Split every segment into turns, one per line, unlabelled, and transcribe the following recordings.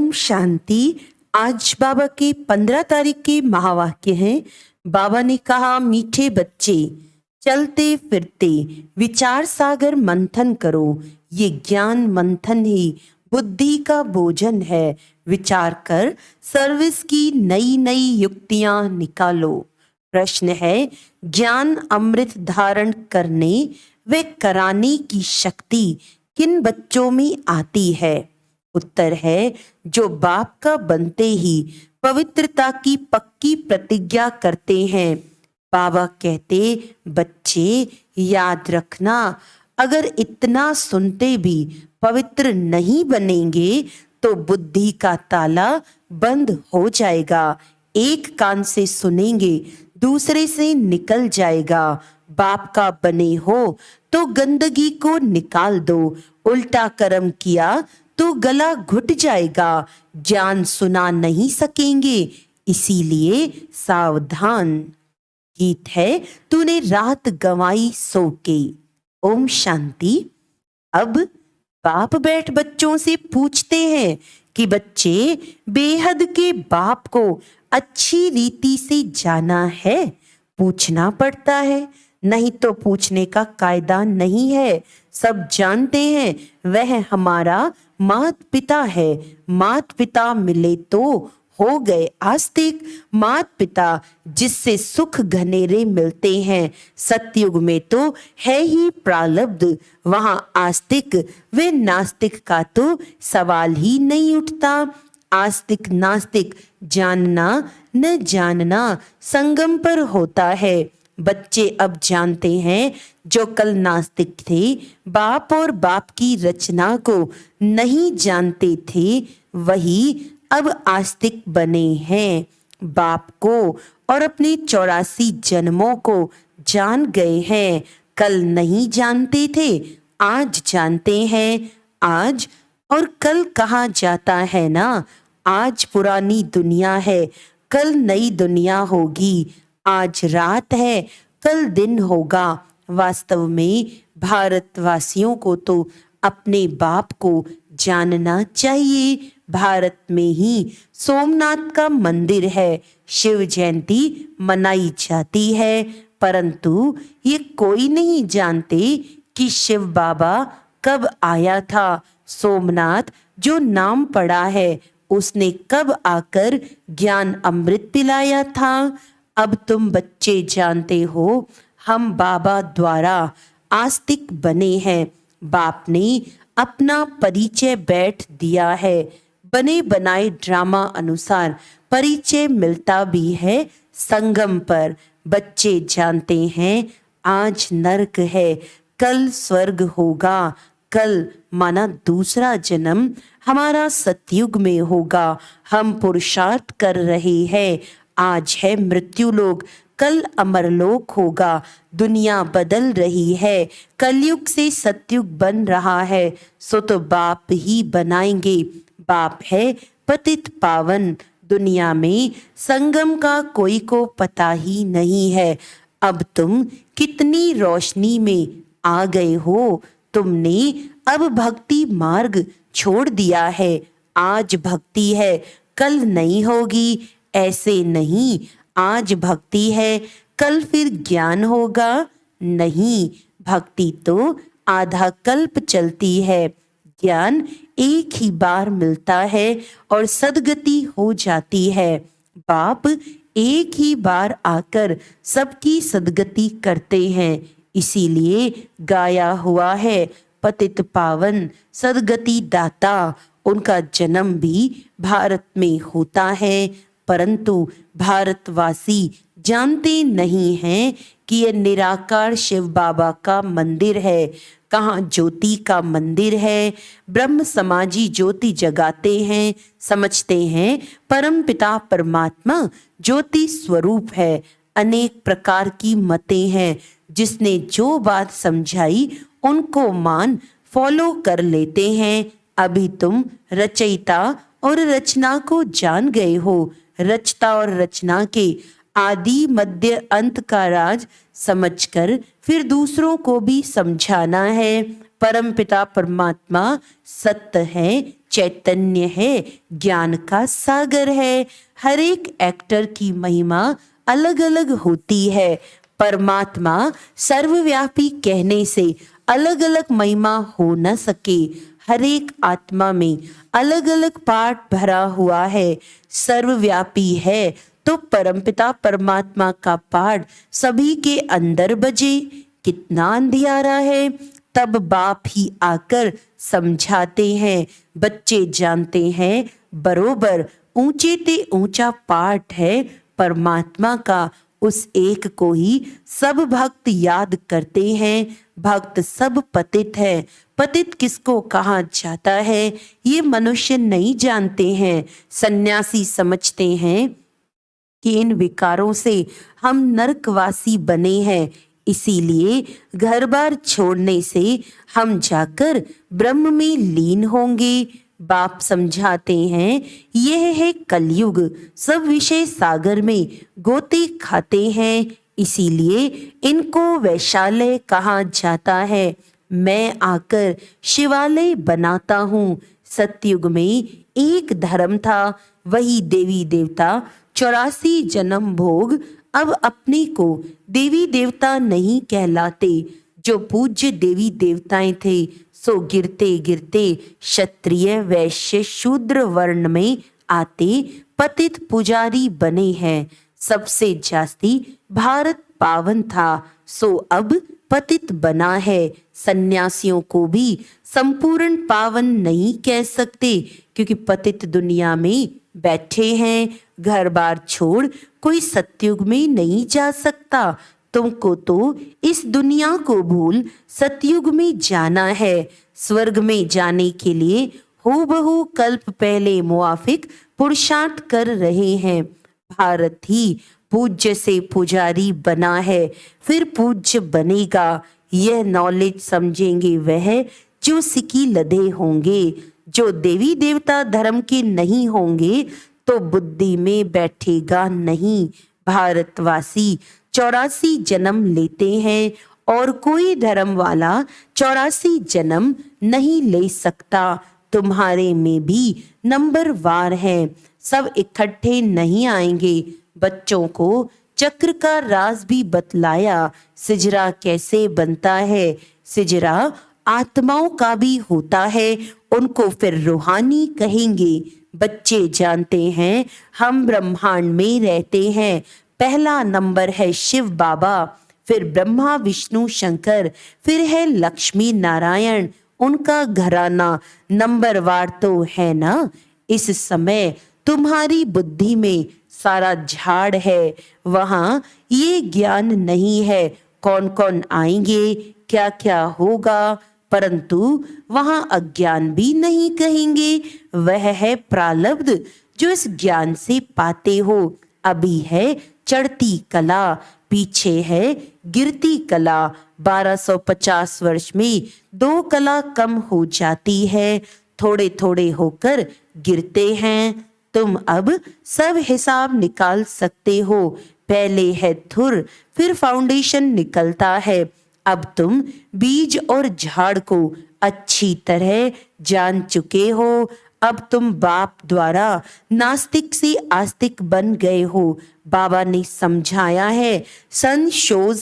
ओम शांति। आज बाबा के 15 तारीख के महावाक्य हैं। बाबा ने कहा, मीठे बच्चे, चलते फिरते विचार सागर मंथन करो। ये ज्ञान मंथन ही बुद्धि का भोजन है। विचार कर सर्विस की नई नई युक्तियां निकालो। प्रश्न है, ज्ञान अमृत धारण करने व कराने की शक्ति किन बच्चों में आती है? उत्तर है, जो बाप का बनते ही पवित्रता की पक्की प्रतिज्ञा करते हैं। बाबा कहते, बच्चे याद रखना, अगर इतना सुनते भी पवित्र नहीं बनेंगे तो बुद्धि का ताला बंद हो जाएगा। एक कान से सुनेंगे, दूसरे से निकल जाएगा। बाप का बने हो तो गंदगी को निकाल दो। उल्टा कर्म किया तो गला घुट जाएगा। ज्ञान सुना नहीं सकेंगे, इसीलिए सावधान। गीत है, तूने रात गंवाई सो के। ओम शांति। अब बाप बैठ बच्चों से पूछते हैं कि बच्चे, बेहद के बाप को अच्छी रीति से जाना है? पूछना पड़ता है, नहीं तो पूछने का कायदा नहीं है। सब जानते हैं वह हमारा मात पिता है। मात पिता मिले तो हो गए आस्तिक। मात पिता जिससे सुख घनेरे मिलते हैं। सतयुग में तो है ही प्रारब्ध, वहां आस्तिक व नास्तिक का तो सवाल ही नहीं उठता। आस्तिक नास्तिक जानना न जानना संगम पर होता है। बच्चे अब जानते हैं, जो कल नास्तिक थे, बाप और बाप की रचना को नहीं जानते थे, वही अब आस्तिक बने हैं। बाप को और अपने 84 जन्मों को जान गए हैं। कल नहीं जानते थे, आज जानते हैं। आज और कल कहा जाता है ना, आज पुरानी दुनिया है, कल नई दुनिया होगी। आज रात है, कल दिन होगा। वास्तव में भारतवासियों को तो अपने बाप को जानना चाहिए। भारत में ही सोमनाथ का मंदिर है, शिव जयंती मनाई जाती है, परंतु ये कोई नहीं जानते कि शिव बाबा कब आया था। सोमनाथ जो नाम पड़ा है, उसने कब आकर ज्ञान अमृत पिलाया था। अब तुम बच्चे जानते हो, हम बाबा द्वारा आस्तिक बने हैं। बाप ने अपना परिचय बैठ दिया है। बने बनाए ड्रामा अनुसार परिचय मिलता भी है संगम पर। बच्चे जानते हैं, आज नरक है, कल स्वर्ग होगा। कल माना दूसरा जन्म हमारा सतयुग में होगा। हम पुरुषार्थ कर रहे हैं। आज है मृत्यु लोक, कल अमरलोक होगा। दुनिया बदल रही है, कलयुग से सतयुग बन रहा है, सो तो बाप ही बनाएंगे। बाप है पतित पावन। दुनिया में संगम का कोई को पता ही नहीं है। अब तुम कितनी रोशनी में आ गए हो। तुमने अब भक्ति मार्ग छोड़ दिया है। आज भक्ति है, कल नहीं होगी, ऐसे नहीं। आज भक्ति है, कल फिर ज्ञान होगा नहीं। भक्ति तो आधा कल्प चलती है। ज्ञान एक ही बार मिलता है और सद्गति हो जाती है। बाप एक ही बार आकर सबकी सद्गति करते हैं। इसीलिए गाया हुआ है, पतित पावन सद्गति दाता। उनका जन्म भी भारत में होता है, परंतु भारतवासी जानते नहीं हैं कि यह निराकार शिव बाबा का मंदिर है। कहाँ ज्योति का मंदिर है। ब्रह्म समाजी ज्योति जगाते हैं, समझते हैं परम पिता परमात्मा ज्योति स्वरूप है। अनेक प्रकार की मतें हैं, जिसने जो बात समझाई उनको मान फॉलो कर लेते हैं। अभी तुम रचयिता और रचना को जान गए हो। रचता और रचना के आदि मध्य अंत का राज समझकर फिर दूसरों को भी समझाना है। परमपिता परमात्मा सत्य है, चैतन्य है, ज्ञान का सागर है। हर एक एक्टर की महिमा अलग अलग होती है। परमात्मा सर्वव्यापी कहने से अलग अलग महिमा हो न सके। हर एक आत्मा में अलग अलग पार्ट भरा हुआ है। सर्वव्यापी है तो परमपिता परमात्मा का पार्ट सभी के अंदर बजे। कितना अंधियारा है, तब बाप ही आकर समझाते हैं। बच्चे जानते हैं बरोबर ऊंचे ते ऊंचा पार्ट है परमात्मा का। उस एक को ही सब भक्त याद करते हैं। भक्त सब पतित है। पतित किसको कहा जाता है ये मनुष्य नहीं जानते हैं। सन्यासी समझते हैं कि इन विकारों से हम नरकवासी बने हैं, इसीलिए घर बार छोड़ने से हम जाकर ब्रह्म में लीन होंगे। बाप समझाते हैं यह है कलयुग, सब विषय सागर में गोते खाते हैं, इसीलिए इनको वैशालय कहा जाता है। मैं आकर शिवालय बनाता हूँ। सतयुग में एक धर्म था, वही देवी देवता 84 जन्म भोग अब अपने को देवी देवता नहीं कहलाते। जो पूज्य देवी देवताएं थे सो गिरते गिरते क्षत्रिय वैश्य शूद्र वर्ण में आते पतित पुजारी बने हैं। सबसे जास्ती भारत पावन था सो अब पतित बना है। सन्यासियों को भी संपूर्ण पावन नहीं कह सकते क्योंकि पतित दुनिया में बैठे हैं। घर बार छोड़ कोई सतयुग में नहीं जा सकता। तुमको तो इस दुनिया को भूल सतयुग में जाना है। स्वर्ग में जाने के लिए हूबहू कल्प पहले मुआफिक पुरुषार्थ कर रहे हैं। भारत ही पूज्य से पुजारी बना है, फिर पूज्य बनेगा। यह नॉलेज समझेंगे वह जो सिकी लदे होंगे। जो देवी देवता धर्म के नहीं होंगे तो बुद्धि में बैठेगा नहीं। भारतवासी 84 जन्म लेते हैं और कोई धर्म वाला 84 जन्म नहीं ले सकता। तुम्हारे में भी नंबर वार है, सब इकट्ठे नहीं आएंगे। बच्चों को चक्र का राज भी बतलाया। सिजरा कैसे बनता है। सिजरा आत्माओं का भी होता है, उनको फिर रूहानी कहेंगे। बच्चे जानते हैं हम ब्रह्मांड में रहते हैं। पहला नंबर है शिव बाबा, फिर ब्रह्मा विष्णु शंकर, फिर है लक्ष्मी नारायण। उनका घराना नंबरवार तो है ना। इस समय तुम्हारी बुद्धि में सारा झाड़ है, वहां ये ज्ञान नहीं है कौन कौन आएंगे, क्या क्या होगा, परंतु वहां अज्ञान भी नहीं कहेंगे। वह है प्रारब्ध जो इस ज्ञान से पाते हो। अभी है चढ़ती कला, पीछे है गिरती कला। 1250 वर्ष में 2 कला कम हो जाती है, थोड़े थोड़े होकर गिरते हैं। तुम अब सब हिसाब निकाल सकते हो। पहले है धुर, फिर फाउंडेशन निकलता है। अब तुम बीज और झाड़ को अच्छी तरह जान चुके हो। अब तुम बाप द्वारा नास्तिक से आस्तिक बन गए हो। बाबा ने समझाया है सन शोज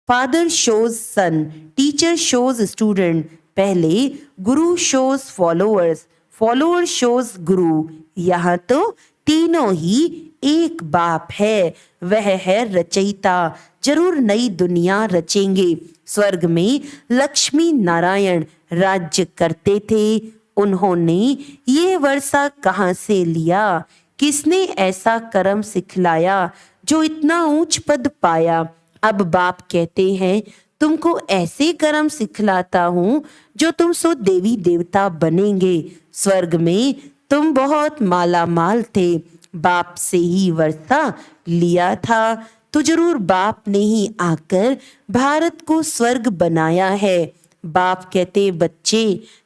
फादर शोज सन, टीचर शोज स्टूडेंट। पहले गुरु शोज फॉलोअर्स, फॉलोअर शोज गुरु। यहाँ तो तीनों ही एक बाप है, वह है रचयिता। जरूर नई दुनिया रचेंगे। स्वर्ग में लक्ष्मी नारायण राज्य करते थे। उन्होंने ये वर्षा कहाँ से लिया, किसने ऐसा कर्म सिखलाया जो इतना ऊंच पद पाया। अब बाप कहते हैं तुमको ऐसे कर्म सिखलाता हूँ जो तुम सो देवी देवता बनेंगे। स्वर्ग में तुम बहुत माला माल थे, बाप से ही वर्षा लिया था तो जरूर बाप ने ही आकर भारत को स्वर्ग बनाया है। बाप कहते बच्चे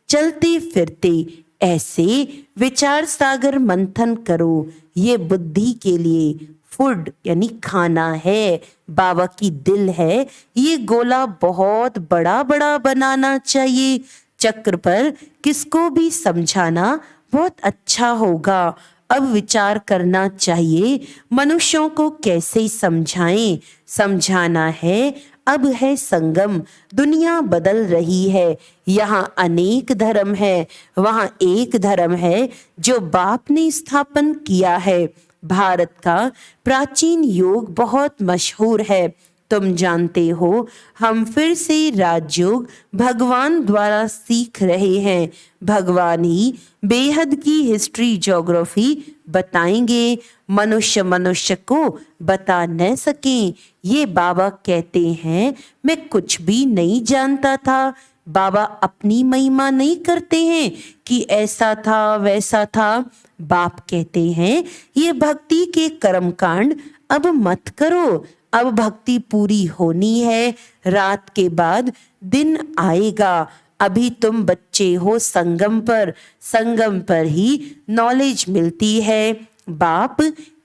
चलते फिरते ऐसे विचार सागर मंथन करो। ये बुद्धि के लिए फूड यानी खाना है। बाबा की दिल है ये गोला बहुत बड़ा बड़ा बनाना चाहिए। चक्र पर किसको भी समझाना बहुत अच्छा होगा। अब विचार करना चाहिए मनुष्यों को कैसे समझाएं। समझाना है। अब है संगम, दुनिया बदल रही है। यहाँ अनेक धर्म है, वहाँ एक धर्म है जो बाप ने स्थापन किया है। भारत का प्राचीन योग बहुत मशहूर है। तुम जानते हो हम फिर से राजयोग भगवान द्वारा सीख रहे हैं। भगवान ही बेहद की हिस्ट्री ज्योग्राफी बताएंगे। मनुष्य को बता न सकें। ये बाबा कहते हैं मैं कुछ भी नहीं जानता था। बाबा अपनी महिमा नहीं करते हैं कि ऐसा था वैसा था। बाप कहते हैं ये भक्ति के कर्मकांड अब मत करो। अब भक्ति पूरी होनी है। रात के बाद दिन आएगा। अभी तुम बच्चे हो संगम पर ही नॉलेज मिलती है। बाप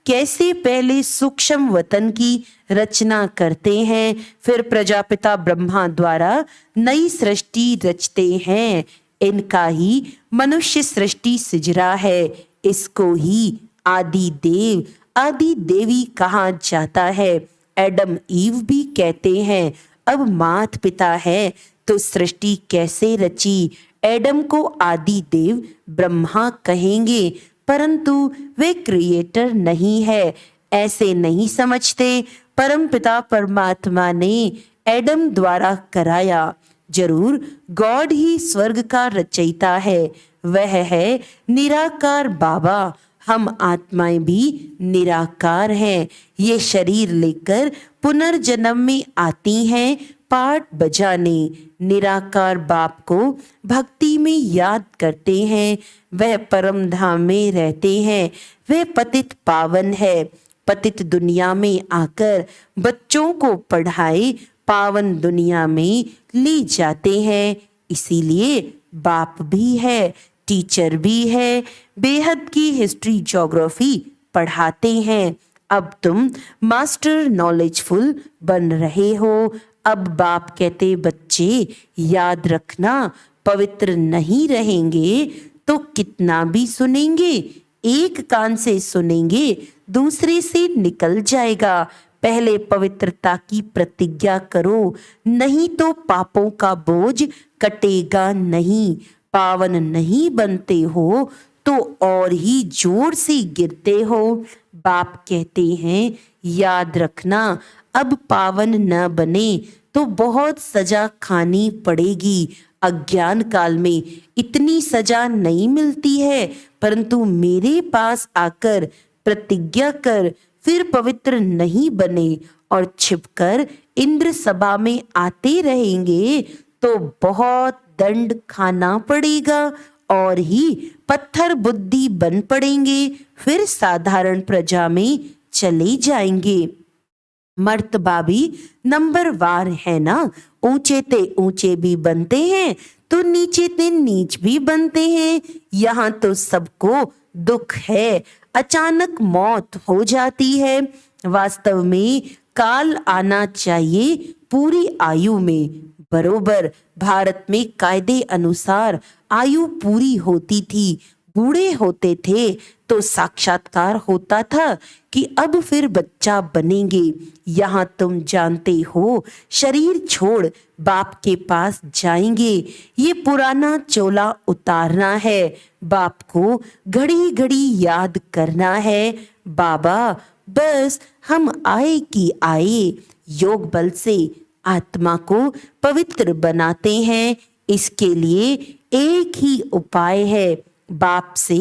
कैसे पहले सूक्ष्म वतन की रचना करते हैं, फिर प्रजापिता ब्रह्मा द्वारा नई सृष्टि रचते हैं। इनका ही मनुष्य सृष्टि सिजरा है। इसको ही आदि देव आदि देवी कहा जाता है। एडम ईव भी कहते हैं अब मात पिता है तो सृष्टि कैसे रची। एडम को आदि देव ब्रह्मा कहेंगे, परंतु वे क्रिएटर नहीं है। ऐसे नहीं समझते। परमपिता परमात्मा ने एडम द्वारा कराया। जरूर गॉड ही स्वर्ग का रचयिता है। वह है निराकार बाबा। हम आत्माएं भी निराकार हैं। ये शरीर लेकर पुनर्जन्म में आती हैं पाठ बजाने। निराकार बाप को भक्ति में याद करते हैं। वह परम धाम में रहते हैं। वह पतित पावन है। पतित दुनिया में आकर बच्चों को पढ़ाए पावन दुनिया में ले जाते हैं। इसीलिए बाप भी है, टीचर भी है। बेहद की हिस्ट्री ज्योग्राफी पढ़ाते हैं। अब तुम मास्टर नॉलेजफुल बन रहे हो। अब बाप कहते बच्चे याद रखना, पवित्र नहीं रहेंगे तो कितना भी सुनेंगे। एक कान से सुनेंगे दूसरे से निकल जाएगा। पहले पवित्रता की प्रतिज्ञा करो, नहीं तो पापों का बोझ कटेगा नहीं। पावन नहीं बनते हो तो और ही जोर से गिरते हो। बाप कहते हैं याद रखना, अब पावन न बने तो बहुत सजा खानी पड़ेगी। अज्ञान काल में इतनी सजा नहीं मिलती है, परंतु मेरे पास आकर प्रतिज्ञा कर, फिर पवित्र नहीं बने और छिपकर इंद्र सभा में आते रहेंगे तो बहुत दंड खाना पड़ेगा और ही पत्थर बुद्धि बन पड़ेंगे। फिर साधारण प्रजा में चले जाएंगे। मर्तबा भी नंबरवार है ना। ऊंचे ते ऊंचे भी बनते हैं तो नीचे ते नीच भी बनते हैं। यहाँ तो सबको दुख है। अचानक मौत हो जाती है। वास्तव में काल आना चाहिए पूरी आयु में। बरोबर भारत में कायदे अनुसार आयु पूरी होती थी। बूढ़े होते थे तो साक्षात्कार होता था कि अब फिर बच्चा बनेंगे। यहाँ तुम जानते हो शरीर छोड़ बाप के पास जाएंगे। ये पुराना चोला उतारना है। बाप को घड़ी घड़ी याद करना है। बाबा बस हम आए कि आए। योग बल से आत्मा को पवित्र बनाते हैं। इसके लिए एक ही उपाय है, बाप से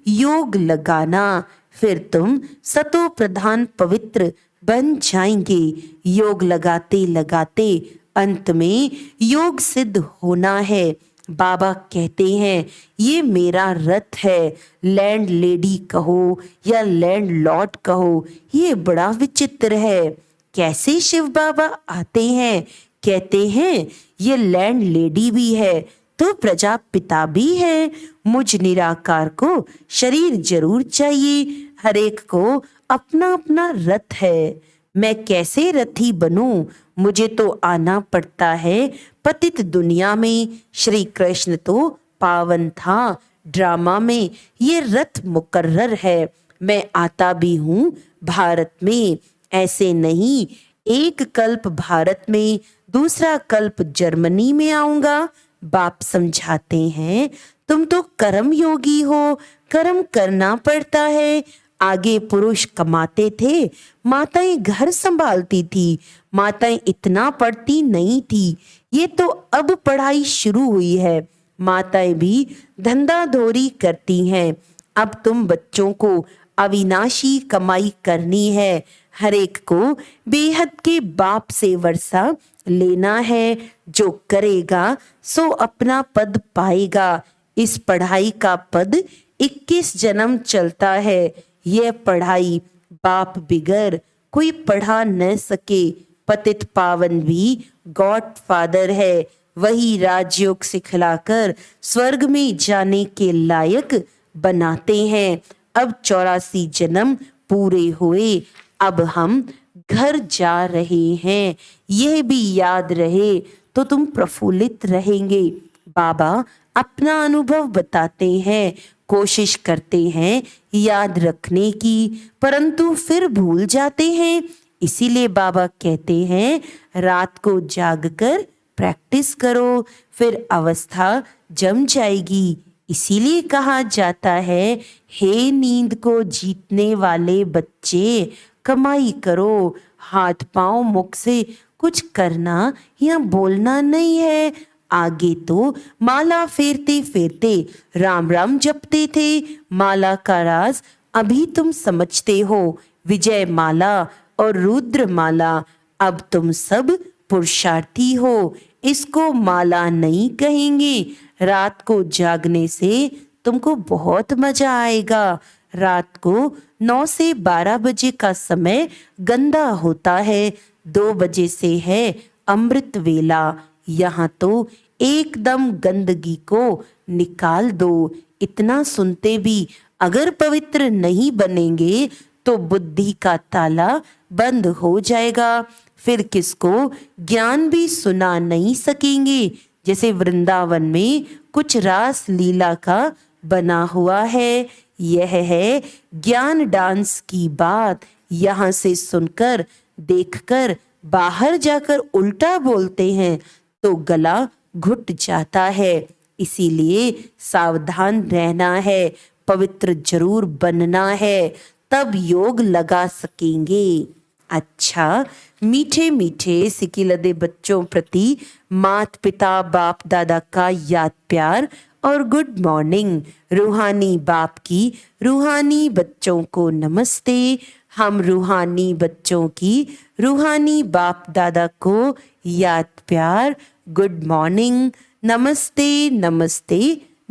योग लगाना। फिर तुम सतो प्रधान पवित्र बन जाएंगे। योग लगाते लगाते अंत में योग सिद्ध होना है। बाबा कहते हैं ये मेरा रथ है। लैंड लेडी कहो या लैंड लॉर्ड कहो, ये बड़ा विचित्र है। कैसे शिव बाबा आते हैं, कहते हैं ये लैंड लेडी भी है तो प्रजापिता भी है। मुझ निराकार को शरीर जरूर चाहिए। हर एक को अपना अपना रथ है। मैं कैसे रथी बनूं, मुझे तो आना पड़ता है पतित दुनिया में। श्री कृष्ण तो पावन था ड्रामा में, ये रथ मुकर्रर है। मैं आता भी हूँ भारत में, ऐसे नहीं एक कल्प भारत में, दूसरा कल्प जर्मनी में आऊंगा। बाप समझाते हैं तुम तो कर्म योगी हो, कर्म करना पड़ता है। आगे पुरुष कमाते थे, माताएं घर संभालती थी, माताएं इतना पढ़ती नहीं थी। ये तो अब पढ़ाई शुरू हुई है, माताएं भी धंधा धोरी करती हैं। अब तुम बच्चों को अविनाशी कमाई करनी है, हर एक को बेहद के बाप से वर्षा लेना है। जो करेगा सो अपना पद पाएगा। इस पढ़ाई का पद 21 जन्म चलता है। यह पढ़ाई बाप बिगर कोई पढ़ा न सके। पतित पावन भी गॉड फादर है, वही राजयोग सिखलाकर स्वर्ग में जाने के लायक बनाते हैं। अब 84 जन्म पूरे हुए, अब हम घर जा रहे हैं। यह भी याद रहे तो तुम प्रफुल्लित रहेंगे। बाबा अपना अनुभव बताते हैं, कोशिश करते हैं याद रखने की, परंतु फिर भूल जाते हैं। इसीलिए बाबा कहते हैं रात को जागकर प्रैक्टिस करो, फिर अवस्था जम जाएगी। इसीलिए कहा जाता है हे नींद को जीतने वाले बच्चे, कमाई करो। हाथ पांव मुख से कुछ करना या बोलना नहीं है। आगे तो माला फेरते फेरते राम राम जपते थे। माला का राज अभी तुम समझते हो, विजय माला और रुद्र माला। अब तुम सब पुरुषार्थी हो, इसको माला नहीं कहेंगे। रात को जागने से तुमको बहुत मजा आएगा। रात को 9 से 12 बजे का समय गंदा होता है, 2 बजे से है अमृत वेला। यहाँ तो एकदम गंदगी को निकाल दो। इतना सुनते भी अगर पवित्र नहीं बनेंगे तो बुद्धि का ताला बंद हो जाएगा। फिर किसको ज्ञान भी सुना नहीं सकेंगे। जैसे वृंदावन में कुछ रास लीला का बना हुआ है। यह है ज्ञान डांस की बात। यहाँ से सुनकर देखकर बाहर जाकर उल्टा बोलते हैं तो गला घुट जाता है। इसीलिए सावधान रहना है, पवित्र जरूर बनना है, तब योग लगा सकेंगे। अच्छा, मीठे मीठे सिकिलदे बच्चों प्रति मात पिता बाप दादा का याद प्यार और गुड मॉर्निंग। रूहानी बाप की रूहानी बच्चों को नमस्ते। हम रूहानी बच्चों की रूहानी बाप दादा को याद प्यार, गुड मॉर्निंग, नमस्ते नमस्ते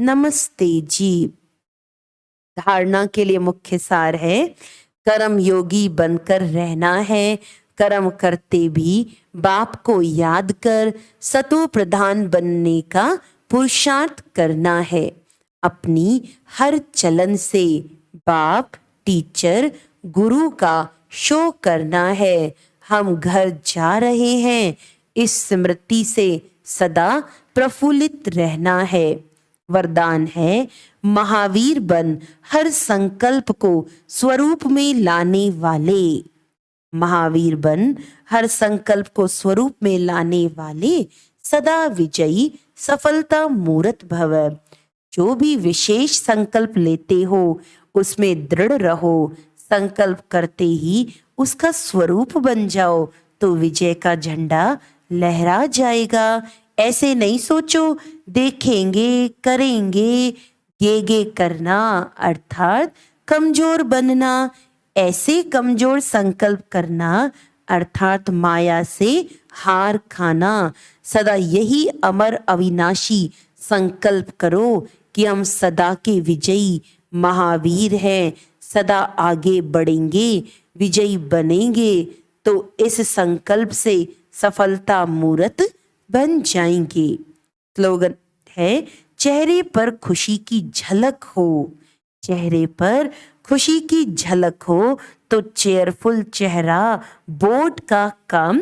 नमस्ते जी। धारणा के लिए मुख्य सार है कर्म योगी बनकर रहना है। कर्म करते भी बाप को याद कर सतो प्रधान बनने का पुरुषार्थ करना है। अपनी हर चलन से बाप, टीचर, गुरु का शो करना है। हम घर जा रहे हैं, इस स्मृति से सदा प्रफुल्लित रहना है। वरदान है महावीर बन हर संकल्प को स्वरूप में लाने वाले। महावीर बन हर संकल्प को स्वरूप में लाने वाले सदा विजयी सफलता मूर्त भव। जो भी विशेष संकल्प लेते हो उसमें दृढ़ रहो। संकल्प करते ही उसका स्वरूप बन जाओ तो विजय का झंडा लहरा जाएगा। ऐसे नहीं सोचो देखेंगे करेंगे, गे करना अर्थात कमजोर बनना। ऐसे कमजोर संकल्प करना अर्थात माया से हार खाना। सदा यही अमर अविनाशी संकल्प करो कि हम सदा के विजयी महावीर हैं, सदा आगे बढ़ेंगे, विजयी बनेंगे। तो इस संकल्प से सफलता मूर्त बन जाएंगे। स्लोगन है चेहरे पर खुशी की झलक हो। चेहरे पर खुशी की झलक हो तो चेयरफुल चेहरा बोर्ड का काम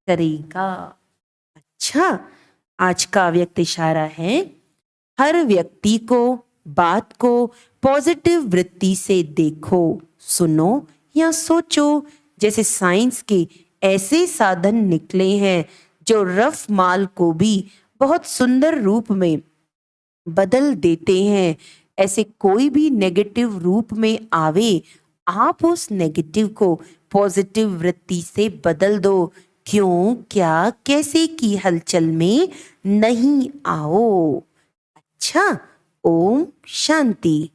करेगा। अच्छा, आज का अव्यक्त इशारा है, हर व्यक्ति को, बात को पॉजिटिव वृत्ति से देखो, सुनो या सोचो। जैसे साइंस के ऐसे साधन निकले हैं जो रफ माल को भी बहुत सुंदर रूप में बदल देते हैं। ऐसे कोई भी नेगेटिव रूप में आवे, आप उस नेगेटिव को पॉजिटिव वृत्ति से बदल दो। क्यों, क्या, कैसे की हलचल में नहीं आओ। अच्छा, ओम शांति।